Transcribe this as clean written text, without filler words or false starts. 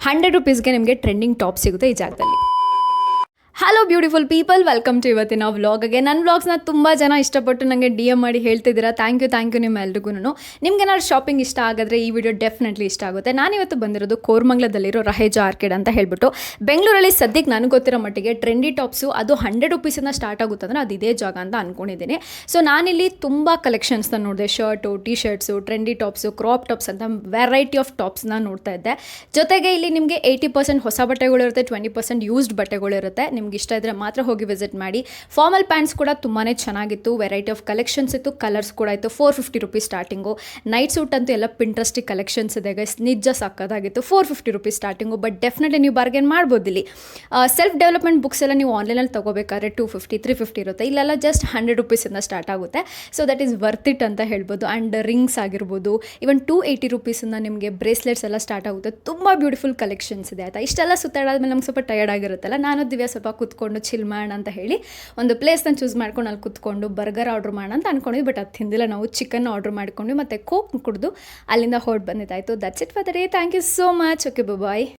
100 ರುಪೀಸ್ಗೆ ನಿಮಗೆ trending top ಸಿಗುತ್ತೆ ಈ ಜಾಗದಲ್ಲಿ. Hello beautiful people, welcome to ಇವತ್ತಿನ ವ್ಲಾಗ್ಗೆ. ನನ್ನ ವ್ಲಾಗ್ಸ್ನ ತುಂಬ ಜನ ಇಷ್ಟಪಟ್ಟು ನನಗೆ DM ಮಾಡಿ ಹೇಳ್ತಿದ್ದೀರಾ. ಥ್ಯಾಂಕ್ ಯು ನಿಮ್ಮ ಎಲ್ರಿಗೂ. ನಿಮ್ಗೇನಾದ್ರು ಶಾಪಿಂಗ್ ಇಷ್ಟ ಆಗಿದ್ರೆ ಈ ವಿಡಿಯೋ ಡೆಫಿನೆಟ್ಲಿ ಇಷ್ಟ ಆಗುತ್ತೆ. ನಾನಿವತ್ತು ಬಂದಿರೋದು ಕೋರ್ಮಂಗ್ಲದಲ್ಲಿರೋ ರಹೇಜ ಆರ್ಕಿಡ್ ಅಂತ ಹೇಳ್ಬಿಟ್ಟು. ಬೆಂಗಳೂರಲ್ಲಿ ಸದ್ಯಕ್ಕೆ ನನಗೆ ಗೊತ್ತಿರೋ ಮಟ್ಟಿಗೆ ಟ್ರೆಂಡಿ ಟಾಪ್ಸು ಅದು 100 ರುಪೀಸಿಂದ ಸ್ಟಾರ್ಟ್ ಆಗುತ್ತೆ ಅಂದರೆ ಅದು ಇದೇ ಜಾಗ ಅಂತ ಅಂದ್ಕೊಂಡಿದ್ದೀನಿ. ಸೊ ನಾನಿಲ್ಲಿ ತುಂಬ ಕಲೆಕ್ಷನ್ಸ್ನ ನೋಡಿದೆ. Shirt, T shirts, trendy tops, crop tops ಅಂತ ವೆರೈಟಿ ಆಫ್ ಟಾಪ್ಸ್ನ ನೋಡ್ತಾ ಇದ್ದೆ. ಜೊತೆಗೆ ಇಲ್ಲಿ ನಿಮಗೆ 80% ಹೊಸ ಬಟ್ಟೆಗಳಿರುತ್ತೆ, 20% ಯೂಸ್ಡ್ ಬಟ್ಟೆಗಳಿರುತ್ತೆ. ನಿಮ್ಗೆ ಇಷ್ಟ ಇದ್ದರೆ ಮಾತ್ರ ಹೋಗಿ ವಿಸಿಟ್ ಮಾಡಿ. ಫಾರ್ಮಲ್ ಪ್ಯಾಂಟ್ಸ್ ಕೂಡ ತುಂಬಾ ಚೆನ್ನಾಗಿತ್ತು, ವೆರೈಟಿ ಆಫ್ ಕಲೆಕ್ಷನ್ಸ್ ಇತ್ತು, ಕಲರ್ಸ್ ಕೂಡ ಇತ್ತು. 450 ರುಪೀಸ್ ಸ್ಟಾರ್ಟಿಂಗು. ನೈಟ್ ಸೂಟ್ ಅಂತೂ ಎಲ್ಲ ಪಿಂಟ್ರೆಸ್ಟಿಕ್ ಕಲೆಕ್ಷನ್ಸ್ ಇದೆ ಗೈಸ್, ನಿಜ ಸಕ್ಕದಾಗಿತ್ತು. 450 ರುಪೀಸ್ ಸ್ಟಾರ್ಟಿಂಗು, ಬಟ್ ಡೆಫಿನೆಟ್ಲಿ ನೀವು ಬಾರ್ಗೇನ್ ಮಾಡ್ಬೋದು ಇಲ್ಲಿ. ಸೆಲ್ಫ್ ಡೆವಲಪ್ಮೆಂಟ್ ಬುಕ್ಸ್ ಎಲ್ಲ ನೀವು ಆನ್ಲೈನಲ್ಲಿ ತೊಗೋಬೇಕಾದ್ರೆ 250, 350 ಇರುತ್ತೆ. ಇಲ್ಲೆಲ್ಲ ಜಸ್ಟ್ 100 ರುಪೀಸಿಂದ ಸ್ಟಾರ್ಟ್ ಆಗುತ್ತೆ. So that is worth it ಅಂತ ಹೇಳ್ಬೋದು. ಆ್ಯಂಡ್ ರಿಂಗ್ಸ್ ಆಗಿರ್ಬೋದು, ಇವನ್ 280 ರುಪೀಸಿಂದ ನಿಮಗೆ ಬ್ರೇಸ್ಲೆಟ್ಸ್ ಎಲ್ಲ ಸ್ಟಾರ್ಟ್ ಆಗುತ್ತೆ. ತುಂಬ ಬ್ಯೂಟಿಫುಲ್ ಕಲೆಕ್ಷನ್ಸ್ ಇದೆ ಆಯಿತಾ. ಇಷ್ಟೆಲ್ಲ ಸುತ್ತಾಡಾದ್ಮೇಲೆ ನಮ್ಗೆ ಸ್ವಲ್ಪ ಟಯರ್ಡ್ ಆಗಿರುತ್ತಲ್ಲ, ನಾನು ದಿವ್ಯ ಸ್ವಲ್ಪ ಕುತ್ಕೊಂಡು ಚಿಲ್ ಮಾಡೋಣ ಅಂತ ಹೇಳಿ ಒಂದು ಪ್ಲೇಸ್ನ ಚೂಸ್ ಮಾಡ್ಕೊಂಡು ಅಲ್ಲಿ ಕುತ್ಕೊಂಡು ಬರ್ಗರ್ ಆರ್ಡ್ರ್ ಮಾಡೋಣ ಅಂತ ಅಂದ್ಕೊಂಡಿದ್ವಿ. ಬಟ್ ಅದು ತಿಂದಿಲ್ಲ, ನಾವು ಚಿಕನ್ ಆರ್ಡ್ರ್ ಮಾಡ್ಕೊಂಡು ಮತ್ತು ಕೋಕ್ ಕುಡಿದು ಅಲ್ಲಿಂದ ಹೊರಟು ಬಂದಿದ್ದಾಯಿತು. That's it for the day. Thank you so much. Okay, bye.